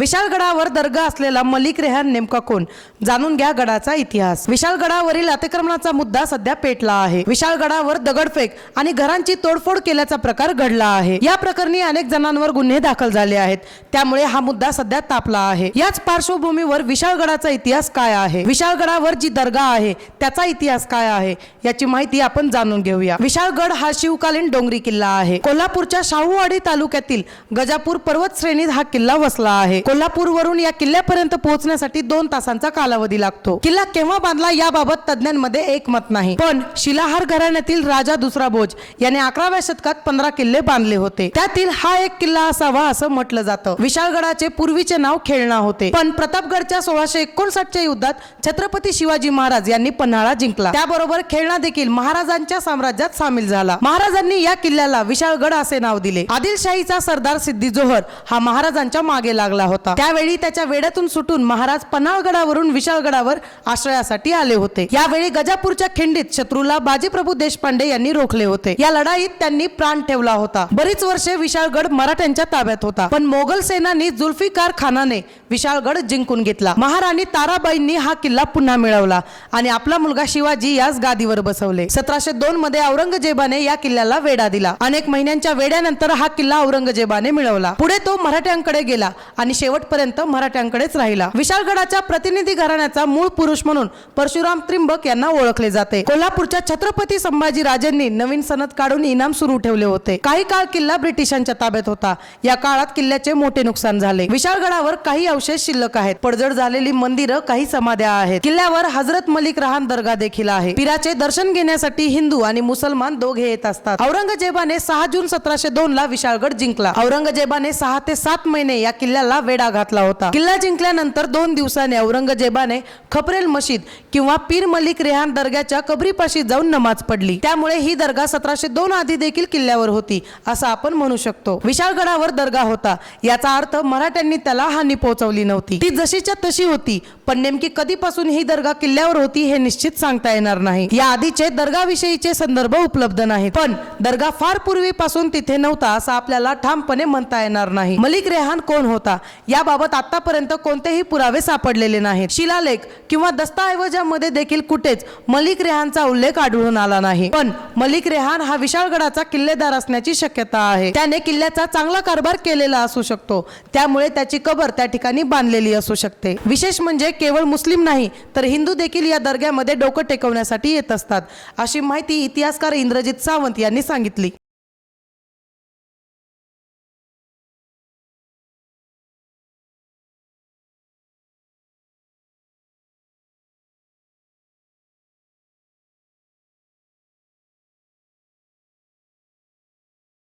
विशाळगडावर दर्गा असलेला मलिक रेहान नेमका कोण? जाणून घ्या गडाचा इतिहास। विशाळगडावरील अतिक्रमणाचा मुद्दा सध्या पेटला आहे। विशाळगडावर दगडफेक आणि घरांची तोडफोड केल्याचा प्रकार घडला आहे। या प्रकरणी अनेक जणांवर गुन्हे दाखल झाले आहेत, त्यामुळे हा मुद्दा सध्या तापला आहे। याच पार्श्वभूमीवर विशाळगडाचा इतिहास काय आहे, विशाळगडावर जी दर्गा आहे त्याचा इतिहास काय आहे, याची माहिती आपण जाणून घेऊया। विशाळगड हा शिवकालीन डोंगरी किल्ला आहे। कोल्हापूरच्या शाहूवाडी तालुक्यातील गजापूर पर्वत श्रेणीत हा किल्ला वसला आहे। कोल्हापूरवरून या किल्ल्यापर्यंत पोहोचण्यासाठी 2 तासांचा कालावधी लागतो। किल्ला केव्हा बांधला याबाबत तज्ञांमध्ये एकमत नाही, पण शिलाहार घराण्यातील राजा दुसरा भोज याने 11व्या शतकात 15 किल्ले बांधले होते। त्यातील हा एक किल्ला असावा असं म्हटलं जातं। विशाळगडाचे पूर्वीचे नाव खेळणा होते, पण प्रतापगडच्या 1659च्या युद्धात छत्रपती शिवाजी महाराज यांनी पन्हाळा जिंकला। त्याबरोबर खेळणा देखील महाराजांच्या साम्राज्यात सामील झाला। महाराजांनी या किल्ल्याला विशाळगड असे नाव दिले। आदिलशाहीचा सरदार सिद्दी जोहर हा महाराजांच्या मागे लागला होता। त्यावेळी त्याच्या वेड्यातून सुटून महाराज पन्हाळगडावरून विशाळगडावर आश्रयासाठी आले होते। यावेळी गजापूरच्या खिंडीत शत्रूला बाजीप्रभू देशपांडे यांनी रोखले होते। या लढाईत त्यांनी प्राण ठेवला होता। बरीच वर्षे विशाळगड मराठ्यांच्या ताब्यात होता, पण मोगल सेनानी जुल्फिकार खानाने विशाळगड जिंकून घेतला। महाराणी ताराबाईंनी हा किल्ला पुन्हा मिळवला आणि आपला मुलगा शिवाजी याच गादीवर बसवले। 1702 मध्ये औरंगजेबाने या किल्ल्याला वेढा दिला। अनेक महिन्यांच्या वेढ्यानंतर हा किल्ला औरंगजेबाने मिळवला। पुढे तो मराठ्यांकडे गेला आणि शेवटपर्यंत मराठ्यांकडेच राहिला। विशाळगडाच्या प्रतिनिधी घराण्याचा मूळ पुरुष म्हणून परशुराम त्रिंबक यांना ओळखले जाते। कोल्हापूरच्या छत्रपती संभाजी राजांनी नवीन सनद काढून इनाम सुरू ठेवले होते। काही काळ किल्ला ब्रिटिशांच्या ताब्यात होता। या काळात किल्ल्याचे मोठे नुकसान झाले। विशाळगडावर काही अवशेष शिल्लक आहेत। पडझड झालेली मंदिरं, काही समाध्या आहेत। किल्ल्यावर हजरत मलिक रेहान दर्गा देखील आहे। पीराचे दर्शन घेण्यासाठी हिंदू आणि मुसलमान दोघे येत असतात। औरंगजेबाने 6 जून 1702 ला विशाळगड जिंकला। औरंगजेबाने 6 ते 7 महिने या किल्ल्याला वेढा घातला होता। किल्ला जिंकल्यानंतर 2 दिवसांनी औरंगजेबाने खपरेल मशीद किंवा पीर मलिक रेहान दर्ग्याच्या कबरीपाशी जाऊन नमाज पडली। त्यामुळे ही दर्गा 1702 आधी देखील किल्ल्यावर होती असं आपण म्हणू शकतो। विशाळगडावर दर्गा होता याचा अर्थ मराठ्यांनी त्याला हानी पोहोचवली नव्हती। ती जशीच्या तशी होती, पण नेमकी कधीपासून ही दर्गा किल्ल्यावर होती हे निश्चित सांगता येणार नाही। या आधीचे दर्गाविषयीचे संदर्भ उपलब्ध नाहीत, पण दर्गा फार पूर्वीपासून तिथे नव्हता असं आपल्याला ठामपणे म्हणता येणार नाही। मलिक रेहान कोण होता याबाबत आतापर्यंत कोणतेही पुरावे सापडलेले नाहीत। शिलालेख किंवा दस्तऐवजामध्ये देखील कुठेच मलिक रेहानचा उल्लेख आढळून आला नाही, पण मलिक रेहान हा विशाळगडाचा किल्लेदार असण्याची शक्यता आहे। त्याने किल्ल्याचा चांगला कारभार केलेला असू शकतो, त्यामुळे त्याची कबर त्या ठिकाणी बांधलेली असू शकते। विशेष म्हणजे केवळ मुस्लिम नाही तर हिंदू देखील या दर्ग्यामध्ये डोकं टेकवण्यासाठी येत असतात, अशी माहिती इतिहासकार इंद्रजित सावंत यांनी सांगितली।